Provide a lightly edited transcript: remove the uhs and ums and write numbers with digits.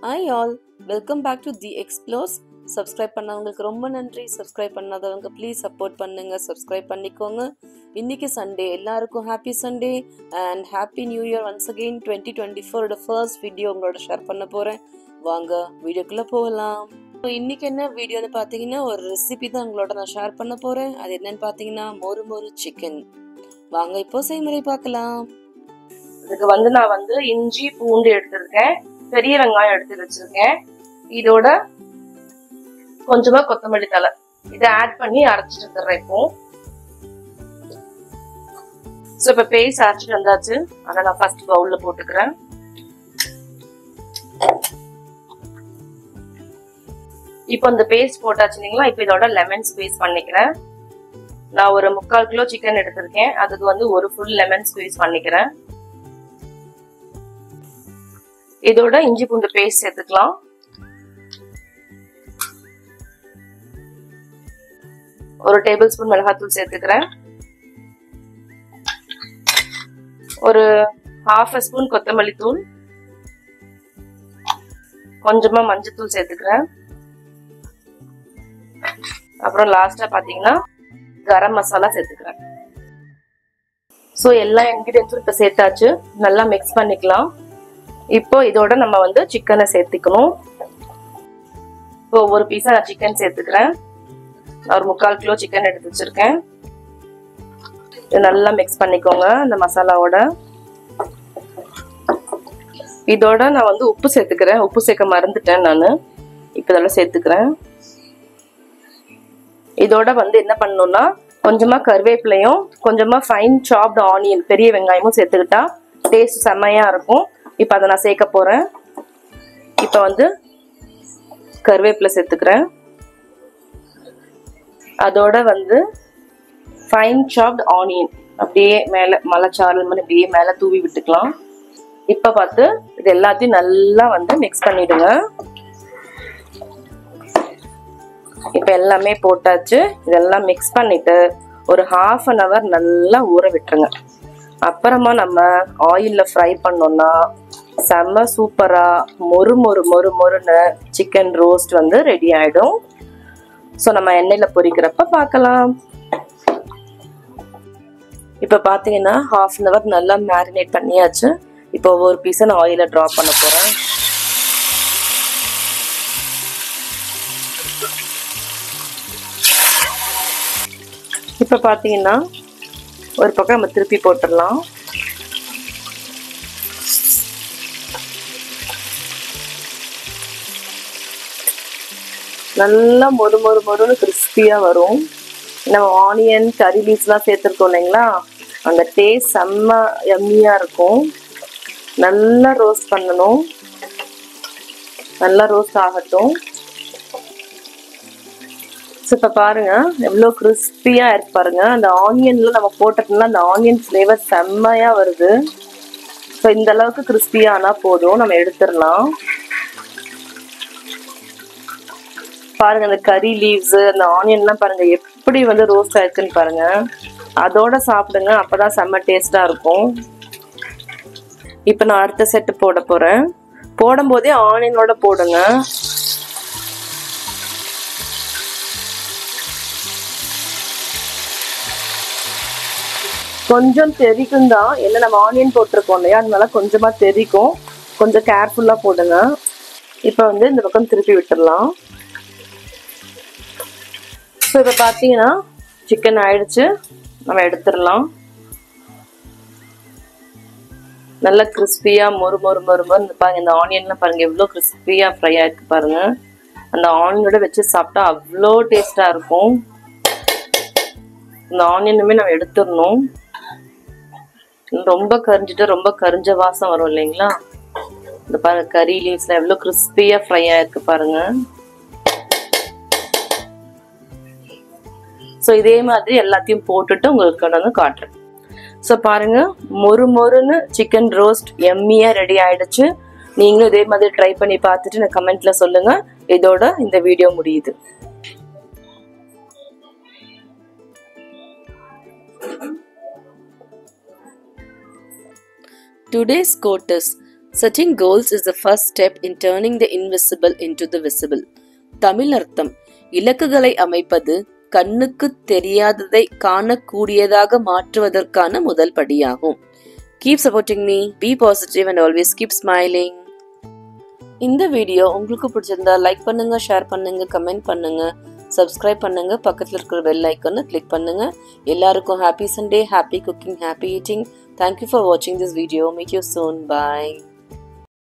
Hi all, welcome back to The Explores. Subscribe பண்ணவங்களுக்கு ரொம்ப நன்றி. சப்ஸ்கிரைப் பண்ணாதவங்க ப்ளீஸ் சப்போர்ட் பண்ணுங்க, சப்ஸ்கிரைப் பண்ணிக்கோங்க. இன்னைக்கு சண்டே, எல்லாருக்கும் happy Sunday and happy new year once again. 2024 first video உங்களோட ஷேர் பண்ண போறேன். வாங்க வீடியோக்குள்ள போகலாம். இன்னைக்கு என்ன வீடியோன்னு பார்த்தீங்கன்னா, ஒரு ரெசிபி தான் உங்களோட நான் ஷேர் பண்ண போறேன். அது என்னன்னு பார்த்தீங்கன்னா மொறு மொறு சிக்கன். வாங்க இப்போ செய்முறை பார்க்கலாம். இதுக்கு நான் இஞ்சி பூண்டு எடுத்திருக்கேன், பெரிய வெங்காயம் எடுத்து வச்சிருக்கேன். இதோட கொஞ்சமா கொத்தமல்லி தழை இதை ஆட் பண்ணி அரைச்சிட்டு தர்றேன். இப்ப பேஸ்ட் அரைச்சிட்டு வந்தாச்சு. அதை நான் ஃபர்ஸ்ட் பவுல்ல போட்டுக்கிறேன். இப்போ இந்த பேஸ்ட் போட்டாச்சு இல்லைங்களா? இப்போ இதோட லெமன் ஸ்குவீஸ் பண்ணிக்கிறேன். நான் ஒரு 3/4 கிலோ சிக்கன் எடுத்திருக்கேன். அதுக்கு ஒரு ஃபுல் லெமன் ஸ்குவீஸ் பண்ணிக்கிறேன். இதோட இஞ்சி பூண்டு பேஸ்ட் சேர்த்துக்கலாம். ஒரு டேபிள் ஸ்பூன் மிளகாத்தூள் சேர்த்துக்கிறேன். ஒரு 1/2 ஸ்பூன் கொத்தமல்லி தூள், கொஞ்சமா மஞ்சத்தூள் சேர்த்துக்கிறேன். அப்புறம் லாஸ்டா பாத்தீங்கன்னா கரம் மசாலா சேர்த்துக்கிறேன். சோ எல்லா இன்கிரிடியன்ஸும் இப்ப சேர்த்தாச்சு. நல்லா மிக்ஸ் பண்ணிக்கலாம். இப்போ இதோட நம்ம சிக்கனை சேர்த்துக்கணும். இப்போ ஒரு பீஸா நான் சிக்கன் சேர்த்துக்கிறேன். நான் ஒரு 3/4 கிலோ சிக்கன் எடுத்து வச்சிருக்கேன். இது நல்லா மிக்ஸ் பண்ணிக்கோங்க இந்த மசாலாவோட. இதோட நான் உப்பு சேர்த்துக்கிறேன். உப்பு சேர்க்க மறந்துட்டேன் நான். இப்போ இதெல்லாம் சேர்த்துக்கிறேன். இதோட என்ன பண்ணணும்னா கொஞ்சமா கருவேப்பிலையும் கொஞ்சமா ஃபைன் சாப்டு ஆனியன் பெரிய வெங்காயமும் சேர்த்துக்கிட்டா டேஸ்ட் செம்மையா இருக்கும். இப்போ அதை நான் சேர்க்க போறேன். இப்போ கருவேப்பிலை சேர்த்துக்கிறேன். அதோட ஃபைன் சாப்டு ஆனியன் அப்படியே மேல மலைச்சாரல் மாதிரி அப்படியே மேல தூவி விட்டுக்கலாம். இப்ப பார்த்து இது எல்லாத்தையும் நல்லா மிக்ஸ் பண்ணிடுங்க. இப்ப எல்லாமே போட்டாச்சு. இதெல்லாம் மிக்ஸ் பண்ணிட்டு ஒரு 1/2 an hour நல்லா ஊற விட்டுருங்க. அப்புறமா நம்ம ஆயில்ல ஃப்ரை பண்ணோம்னா செம்ம சூப்பரா மொறு மொறு மொறு மொறுன்னு சிக்கன் ரோஸ்ட் ரெடி ஆயிடும். ஸோ நம்ம எண்ணெயில பொரிக்கிறப்ப பார்க்கலாம். இப்ப பாத்தீங்கன்னா 1/2 an hour நல்லா மேரினேட் பண்ணியாச்சு. இப்போ ஒவ்வொரு பீஸை நான் ஆயில ட்ராப் பண்ண போறேன். இப்ப பாத்தீங்கன்னா ஒரு பக்கம் நம்ம திருப்பி போட்டுடலாம். நல்லா மொறு மொறு மொறுன்னு கிறிஸ்பியா வரும். நம்ம ஆனியன் கறி லீவ்ஸ் எல்லாம் சேர்த்துருக்கோம் இல்லைங்களா? அந்த டேஸ்ட் செம்ம யம்மியா இருக்கும். நல்லா ரோஸ்ட் பண்ணணும். நல்லா ரோஸ்ட் ஆகட்டும். இப்ப பாருங்க எவ்வளவு கிறிஸ்பியா இருக்கு பாருங்க. அந்த ஆனியன்ல நம்ம போட்டோம்னா அந்த ஆனியன் ஃபிளேவர் செம்மையா வருது. ஸோ இந்த அளவுக்கு கிறிஸ்பியா ஆனா போதும், நம்ம எடுத்துடலாம். பாருங்க அந்த கறி லீவ்ஸ் அந்த ஆனியன் எல்லாம் பாருங்க எப்படி ரோஸ்ட் ஆயிருக்குன்னு பாருங்க. அதோட சாப்பிடுங்க, அப்பதான் செம்ம டேஸ்டா இருக்கும். இப்ப நான் அடுத்த செட்டு போட போறேன். போடும் போதே ஆனியனோட போடுங்க. கொஞ்சம் தெரிக்கும் தான், என்ன நம்ம ஆனியன் போட்டிருக்கோம் இல்லையா, அதனால கொஞ்சமா தெரிக்கும். கொஞ்சம் கேர்ஃபுல்லா போடுங்க. இப்ப இந்த பக்கம் திருப்பி விட்டுடலாம். ஸோ இப்போ பார்த்தீங்கன்னா சிக்கன் ஆயிடுச்சு. நம்ம எடுத்துடலாம். நல்லா கிறிஸ்பியா மொறு மொறு மொறு மொறு பாருங்க. இந்த ஆனியன்லாம் பாருங்க எவ்வளோ கிறிஸ்பியா ஃப்ரை ஆயிருக்கு பாருங்க. அந்த ஆனியனோட வச்சு சாப்பிட்டா அவ்வளோ டேஸ்டா இருக்கும். இந்த ஆனியனுமே நம்ம எடுத்துடணும். ரொம்ப கரிஞ்சிட்டு ரொம்ப கரிஞ்ச வாசம் வரும் இல்லைங்களா? இந்த பாருங்க கறி லீவ்ஸ்ல எவ்வளோ கிறிஸ்பியா ஃப்ரை ஆயிருக்கு பாருங்க. ஸோ இதே மாதிரி எல்லாத்தையும் போட்டுட்டு உங்களுக்கு காட்டுறேன். ஸோ பாருங்க மொறு மொறுன்னு சிக்கன் ரோஸ்ட் எம்மியா ரெடி ஆயிடுச்சு. நீங்களும் இதே மாதிரி ட்ரை பண்ணி பார்த்துட்டு எனக்கு கமெண்ட்ல சொல்லுங்க. இதோட இந்த வீடியோ முடியுது. Today's quote is, Setting goals is the first step in turning the invisible into the visible. Tamil அர்த்தம்: இலக்குகளை அமைப்பது கண்ணுக்கு தெரியாததை காணக்கூடியதாக மாற்றுவதற்கான முதல் படியாகும். Keep supporting me, be positive and always keep smiling. இந்த வீடியோ உங்களுக்கு பிடிச்சிருந்தா லைக் பண்ணுங்க, ஷேர் பண்ணுங்க, கமெண்ட் பண்ணுங்க, சப்ஸ்கிரைப் பண்ணுங்க, பக்கத்தில் இருக்கிற பெல் ஐக்கானை கிளிக் பண்ணுங்க. எல்லாருக்கும் happy Sunday, happy cooking, happy eating. Thank you for watching this video. Meet you soon. Bye.